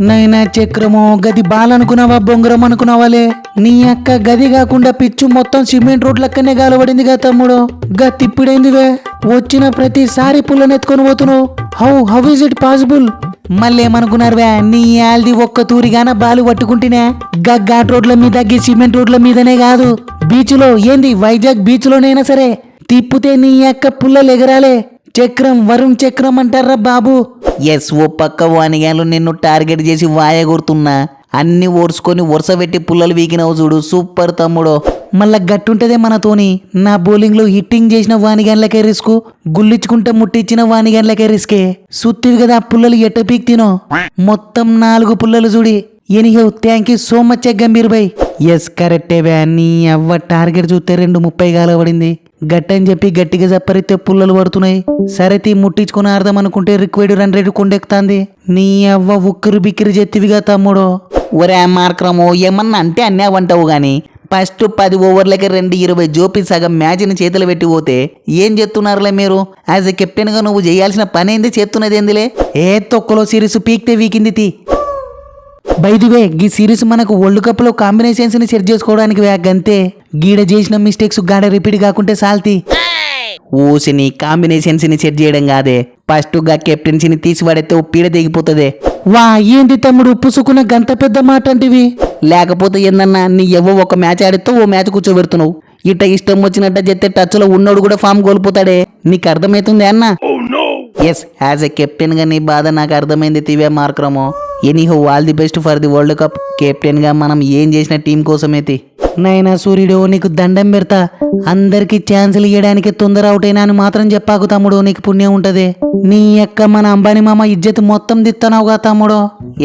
నైనా చక్రమో గది బాలనుకున్నావా బొంగరం అనుకున్నావాలే నీ అక్క గది కాకుండా పిచ్చు మొత్తం సిమెంట్ రోడ్ లెక్కనే గాలబడిందిగా తమ్ముడు గా తిప్పిడైందివే వచ్చిన ప్రతిసారి పుల్లనెత్తుకొని పోతున్నావు హౌ ఇస్ ఇట్ పాసిబుల్ మళ్ళేమనుకున్నారువే నీ ఆల్ది ఒక్క తూరిగాన బాలు పట్టుకుంటేనే ఘాట్ రోడ్ల మీద సిమెంట్ రోడ్ల మీదనే కాదు బీచ్ లో ఏంది వైజాగ్ బీచ్ లోనైనా సరే తిప్పితే నీ అక్క పుల్లలు ఎగరాలే చక్రం వరుణ్ చక్రం అంటారా బాబు ఎస్ ఓ పక్క వానిగాలు నిన్ను టార్గెట్ చేసి వాయగొడుతున్నా అన్ని ఓడ్చుకొని వరుస పెట్టి పుల్లలు వీకినవు చూడు సూపర్ తమ్ముడు మళ్ళా గట్టుంటదే మనతోని నా బౌలింగ్ లో హిట్టింగ్ చేసిన వానిగాన్లకే రిస్క్ గుల్లించుకుంటే ముట్టించిన వానిగాన్లకే రిస్కే సుత్తివి కదా పుల్లలు ఎట్ట పీక్ తినో మొత్తం 4 పుల్లలు చూడి anyhow thank you so much Gambhir భాయ్ ఎస్ కరెక్టేవే నీ అవ్వ టార్గెట్ చూస్తే 2:30 గాలబడింది గట్టని చెప్పి గట్టిగా చప్పరితే పుల్లలు పడుతున్నాయి సరే తీ ముట్టించుకుని అర్థం అనుకుంటే రిక్వైర్డ్ రన్ రేటు కొండెక్కుతాంది నీ అవ్వ ఉక్కిరి బిక్కిరి చెత్తివిగా తమ్ముడు ఒరే మార్క్రమో ఏమన్నా అంటే అన్నావంటావు గాని ఫస్ట్ 10 ఓవర్లకి 2-20 జోపి సగం మ్యాచ్ని చేతులు పెట్టి పోతే ఏం చేస్తున్నారులే మీరు యాజ్ ఎ కెప్టెన్ గా నువ్వు చేయాల్సిన పని ఏంది చేస్తున్నది ఏందిలే ఏ తొక్కలో సిరీస్ పీక్తే వీకింది తీ బైదివే గీ సిరీస్ మనకు వరల్డ్ కప్ లో కాంబినేషన్స్ ని సెట్ చేసుకోవడానికి గంతే గీడ చేసిన మిస్టేక్స్ గాడ రిపీట్ కాకుంటే సాల్తీ ఊసిని కాంబినేషన్స్ ని సెట్ చేయడం కాదే ఫస్ట్ గా కెప్టెన్సీని తీసి పడితే ఓ పీడ తెగిపోతుంది వా ఏంది తమ్ముడు పుసుకున్న గంత పెద్ద మాట అంటివి లేకపోతే ఏందన్నా నీ ఎవ్వ ఒక మ్యాచ్ ఆడితే ఓ మ్యాచ్ కూర్చోబెడుతున్నావు ఇట ఇష్టం వచ్చినట్ట చెప్తే టచ్ లో ఉన్నోడు కూడా ఫామ్ కోల్పోతాడే నీకు అర్థమవుతుంది అన్న ఎస్ యాజ్ ఎ కెప్టెన్ గా నీ బాధ నాకు అర్థమైంది తివే మార్క్రమో anyhow all the best for the world cup captain గా మనం ఏం చేసిన టీం కోసమైతే నైనా సూర్యుడు నీకు దండం పెడతా అందరికి ఛాన్సులు ఇవ్వడానికి తొందర అవుట్ అయినా అని మాత్రం చెప్పాకు తమ్ముడు నీకు పుణ్యం ఉంటది నీ యొక్క మన అంబానీ మామ ఇజ్జత్ మొత్తం దిత్తనావుగా తమ్ముడు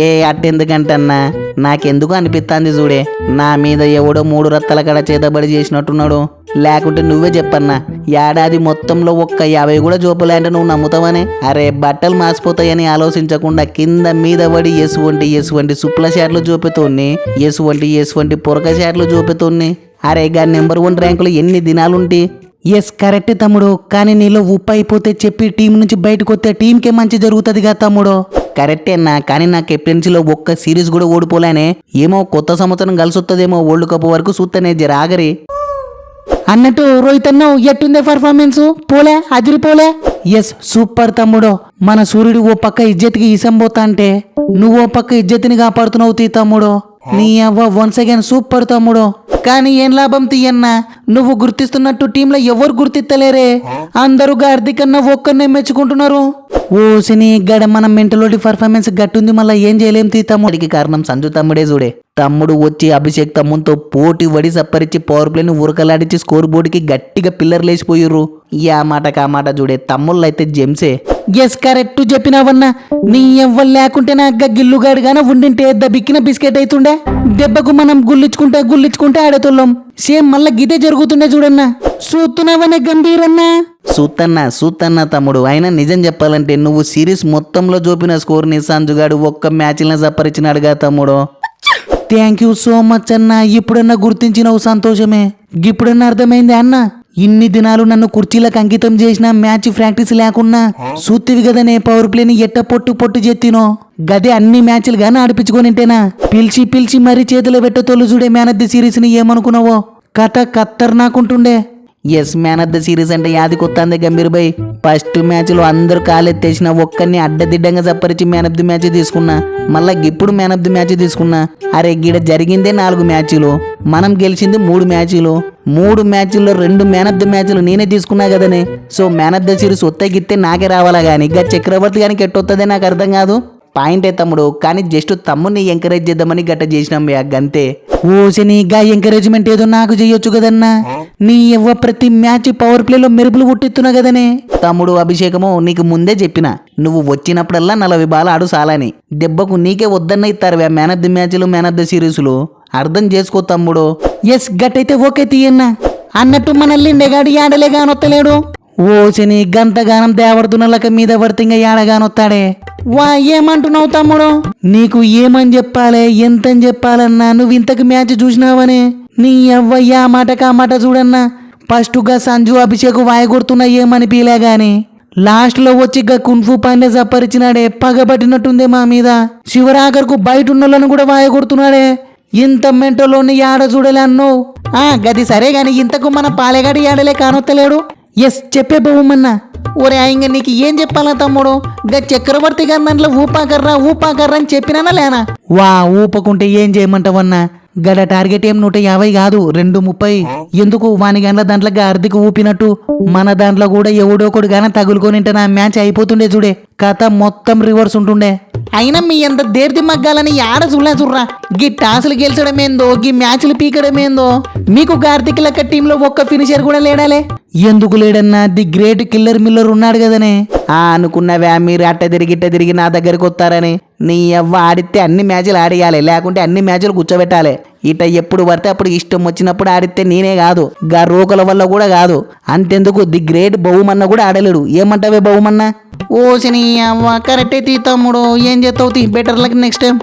ఏ అట్టెందుకంటన్నా నాకెందుకు అనిపిస్తాంది చూడే నా మీద ఎవడో 3 రత్తల కడ చేతబడి చేసినట్టున్నాడు లేకుంటే నువ్వే చెప్పన్నా ఏడాది మొత్తంలో ఒక్క 50 కూడా జోపలేంటే నువ్వు నమ్ముతావని అరే బట్టలు మాసిపోతాయని ఆలోచించకుండా కింద మీద పడి ఎసువంటి సుప్ల షాట్లు చూపుతోని ఎసువంటి పొరక షాట్లు చూపుతోని అరే గా నెంబర్ 1 ర్యాంకులు ఎన్ని దినాలుంటి ఎస్ కరెక్ట్ తమ్ముడు కానీ నీలో ఉప్పు అయిపోతే చెప్పి టీం నుంచి బయటకు వస్తే టీంకే మంచి జరుగుతుందిగా తమ్ముడు కరెక్టేనా కానీ నా కెప్టెన్సీలో ఒక్క సిరీస్ కూడా ఓడిపోలేనే ఏమో కొత్త సంవత్సరం కలిసి వస్తుందేమో వరల్డ్ కప్ వరకు చూస్తేనే జరాగరి అన్నట్టు రోహిత్ అన్న ఎట్టుందే పర్ఫార్మెన్స్ పోలే అదిరిపోలే ఎస్ సూపర్ తమ్ముడు మన సూర్యుడు ఓ పక్క ఇజ్జత్కి ఈసంబోతా అంటే నువ్వు ఓ పక్క ఇజ్జత్ని కాపాడుతున్నావు తీ తమ్ముడు నీ అవ్వ వన్స్ అగైన్ సూపర్ తమ్ముడు కానీ ఏం లాభం తీయన్నా నువ్వు గుర్తిస్తున్నట్టు టీంలో ఎవరు గుర్తిస్తలేరే అందరూ గార్దికన్నా ఒక్కరినే మెచ్చుకుంటున్నారు ఓసిని గడ మన మెంటలోటి పర్ఫార్మెన్స్ గట్టుంది మళ్ళీ ఏం చేయలేం తీ తమ్ముడికి కారణం సంజు తమ్ముడే చూడే తమ్ముడు వచ్చి అభిషేక్ తమ్ముతో పోటీ వడి సప్పరించి పవర్ ప్లేని ఉరకలాడించి స్కోర్ బోర్డుకి గట్టిగా పిల్లర్ లేచిపోయిర్రు ఆ మాట చూడే తమ్ముళ్ళు అయితే జెమ్సే ఎస్ కరెక్ట్ చెప్పినావన్నా నీ ఎవ్వరు లేకుంటే నా గిల్లుగాడుగానే ఉండింటే దబిక్కిన బిస్కెట్ అవుతుండే దెబ్బకు మనం గుల్లించుకుంటే ఆడేతోళ్ళం సేమ్ మళ్ళా గిదే జరుగుతుండే చూడన్నా చూస్తున్నావనే గంభీరన్నా సూతన్నా తమ్ముడు అయినా నిజం చెప్పాలంటే నువ్వు సిరీస్ మొత్తంలో చూపిన స్కోర్ని సంజుగాడు ఒక్క మ్యాచ్లో సప్పరిచ్చినాడుగా తమ్ముడు థ్యాంక్ యూ సో మచ్ అన్న ఇప్పుడన్నా గుర్తించినవు సంతోషమే ఇప్పుడన్నా అర్థమైంది అన్న ఇన్ని దినాలు నన్ను కుర్చీలకు అంకితం చేసిన మ్యాచ్ ప్రాక్టీస్ లేకున్నా సూత్తివి కదనే పవర్ ప్లేని ఎట్ట పొట్టు చేతినో గదే అన్ని మ్యాచ్లు గానీ ఆడిపించుకోనింటేనా పిలిచి మరీ చేతిలో పెట్టతోళ్ళు చూడే మ్యాన్ ఆఫ్ ది సిరీస్ ని ఏమనుకున్నావో కథ ఖతర్నాకుంటుండే yes man of the series అంటే యాది కొత్తంది గంభీర్ భాయ్ ఫస్ట్ మ్యాచ్ లో అందరూ కాలెత్తేసిన ఒక్కరిని అడ్డదిడ్డంగా చప్పరిచి మ్యాన్ ఆఫ్ ది మ్యాచ్ తీసుకున్నా మళ్ళా ఇప్పుడు మ్యాన్ ఆఫ్ ది మ్యాచ్ తీసుకున్నా అరే గిడ జరిగిందే 4 మ్యాచ్లు మనం గెలిచింది 3 మ్యాచ్లు 3 మ్యాచ్ల్లో 2 మ్యాన్ ఆఫ్ ది మ్యాచ్లు నేనే తీసుకున్నా కదనే so man of the series ఒత్తగిస్తే నాకే రావాలా గానీ ఇక చక్రవర్తి గానికి ఎట్టొత్తదే నాకు అర్థం కాదు పాయింటే తమ్ముడు కానీ జస్ట్ తమ్ముడిని ఎంకరేజ్ చేద్దామని గట్ట చేసినాం గంతే ఓసని గా ఎంకరేజ్మెంట్ ఏదో నాకు చెయ్యొచ్చు కదన్నా నీ ఎవ్వ ప్రతి మ్యాచ్ పవర్ ప్లేలో మెరుపులు కొట్టిస్తున్నా కదనే తమ్ముడు అభిషేకము నీకు ముందే చెప్పిన నువ్వు వచ్చినప్పుడల్లా 40 బాల్ ఆడు సాలని దెబ్బకు నీకే వద్దన్న ఇస్తారు మ్యాన్ ఆఫ్ ది మ్యాచ్లు మ్యాన్ ఆఫ్ ది సిరీస్లు అర్థం చేసుకో తమ్ముడు ఎస్ గట్టయితే ఓకే తీయన్నా అన్నట్టు మనల్ని నెగాడి ఆడలేగానొత్తలేడు ఓసని గంతగానం దేవడుతున్నలక మీద పడితే ఏడగానొత్తాడే వా ఏమంటున్నావు తమ్ముడు నీకు ఏమని చెప్పాలే ఎంతని చెప్పాలన్నా నువ్వు ఇంతకు మ్యాచ్ చూసినావనే నీ అవ్వయ్యా మాట చూడన్నా ఫస్ట్ గా సంజు అభిషేక్ వాయగొడుతున్నా ఏమని పీలే గాని లాస్ట్ లో వచ్చి గా కున్ఫు పాండే సప్పరిచినాడే, పగబట్టినట్టుందే మా మీద. శివరాగర్కు బయట ఉన్నోళ్ళను కూడా వాయగొడుతున్నాడే. ఇంత మెంటలోని యాడ చూడలే అన్నో. గది సరే గాని ఇంతకు మన పాలెగాడి యాడలే కానొత్తలేడు. ఎస్ చెప్పే బహుమన్నా. ఒరే ఇంక నీకు ఏం చెప్పాలా తమ్ముడు, గా చక్రవర్తి గారి దాంట్లో ఊపాకర్రా అని చెప్పినానా లేనా? వా ఊపకుంటే ఏం చేయమంటావన్నా, గడ టార్గెట్ ఏం 150 కాదు 230. ఎందుకు వాని గంటల దాంట్లో ఆర్థిక ఊపినట్టు మన దాంట్లో కూడా ఎవడోకొడు గాన తగులుకొని నా మ్యాచ్ అయిపోతుండే చూడే, కథ మొత్తం రివర్స్ ఉంటుండే. అయినా మీ అంత దేర్ది మగ్గాలని ఆడ చూడరా, గీ టాసులు గెలిచడమేందో, గీ మ్యాచ్లు పీకడమేందో. మీకు కార్తిక్ లెక్క టీంలో ఒక్క ఫినిషర్ కూడా లేడాలే. ఎందుకు లేడన్నా, ది గ్రేట్ కిల్లర్ మిల్లర్ ఉన్నాడు కదనే. అనుకున్నవా మీరు అట్ట తిరిగి నా దగ్గరికి వస్తారని? నీ అవ్వ ఆడితే అన్ని మ్యాచ్లు ఆడియాలి, లేకుంటే అన్ని మ్యాచ్లు కూర్చోబెట్టాలి. ఇట ఎప్పుడు పడితే అప్పుడు ఇష్టం వచ్చినప్పుడు ఆడితే నేనే కాదు, గా రోకల వల్ల కూడా కాదు. అంతెందుకు ది గ్రేట్ బహుమన్న కూడా ఆడలేడు. ఏమంటావే బహుమన్న? ఓసిని అవ్వ కరెక్టే తీ తమ్ముడు, ఏం చేస్తావు తీ, బెటర్ లక్ నెక్స్ట్ టైం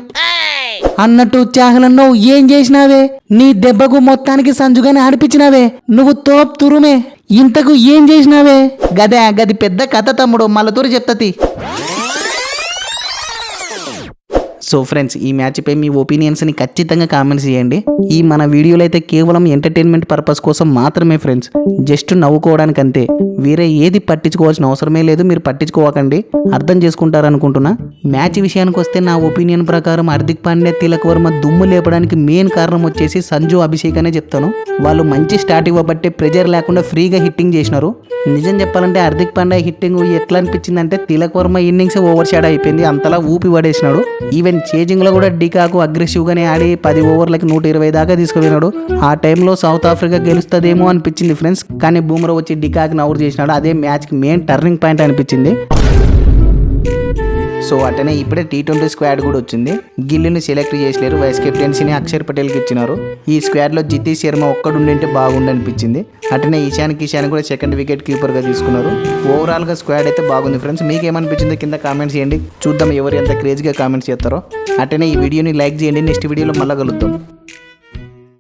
అన్నట్టు. చాహలన్నో ఏం చేసినావే? నీ దెబ్బకు మొత్తానికి సంజుగానే ఆడిపించినావే. నువ్వు తోప్ తురుమే. ఇంతకు ఏం చేసినావే? గది పెద్ద కథ తమ్ముడు, మళ్ళతూరి చెప్తాతి. సో ఫ్రెండ్స్, ఈ మ్యాచ్పై మీ ఒపీనియన్స్ని ఖచ్చితంగా కామెంట్స్ చేయండి. ఈ మన వీడియోలో అయితే కేవలం ఎంటర్టైన్మెంట్ పర్పస్ కోసం మాత్రమే ఫ్రెండ్స్, జస్ట్ నవ్వుకోవడానికి అంతే. వేరే ఏది పట్టించుకోవాల్సిన అవసరమే లేదు, మీరు పట్టించుకోవకండి, అర్థం చేసుకుంటారనుకుంటున్నా. మ్యాచ్ విషయానికి వస్తే నా ఒపీనియన్ ప్రకారం హార్దిక్ పాండ్యా, తిలక్ వర్మ దుమ్ము లేపడానికి మెయిన్ కారణం వచ్చేసి సంజు, అభిషేక్ అనే చెప్తాను. వాళ్ళు మంచి స్టార్ట్ ఇవ్వబట్టే ప్రెజర్ లేకుండా ఫ్రీగా హిట్టింగ్ చేసినారు. నిజం చెప్పాలంటే హార్దిక్ పాండ్యా హిట్టింగ్ ఎట్లా అనిపించిందంటే, Tilak Varma innings over shot అయిపోయింది, అంతలా ఊపి పడేసినాడు. ఈవెన్ చేజింగ్లో కూడా డికాకు అగ్రెసివ్గానే ఆడి 10 ఓవర్లకి 120 దాకా తీసుకుపోయినాడు. ఆ టైంలో సౌత్ ఆఫ్రికా గెలుస్తుందేమో అనిపించింది ఫ్రెండ్స్, కానీ బూమ్రా వచ్చి డికాక్ని అవుట్ చేసినాడు. అదే మ్యాచ్కి మెయిన్ టర్నింగ్ పాయింట్ అనిపించింది. సో అటనే ఇప్పుడే T20 స్క్వాడ్ కూడా వచ్చింది. గిల్లుని సెలెక్ట్ చేసలేరు, వైస్ కెప్టెన్సీని అక్షర్ పటేల్కి ఇచ్చినారు. ఈ స్క్వాడ్లో జితేష్ శర్మ ఒక్కడుండింటే బాగుండనిపించింది. అటనే ఇషాన్ కిషాన్ కూడా సెకండ్ వికెట్ కీపర్గా తీసుకున్నారు. ఓవరాల్గా స్క్వాడ్ అయితే బాగుంది ఫ్రెండ్స్. మీకు ఏమనిపించిందో కింద కామెంట్స్ చేయండి, చూద్దాం ఎవరు ఎంత క్రేజ్గా కామెంట్స్ చేస్తారో. అటనే ఈ వీడియోని లైక్ చేయండి. నెక్స్ట్ వీడియోలో మళ్ళీ కలుద్దాం.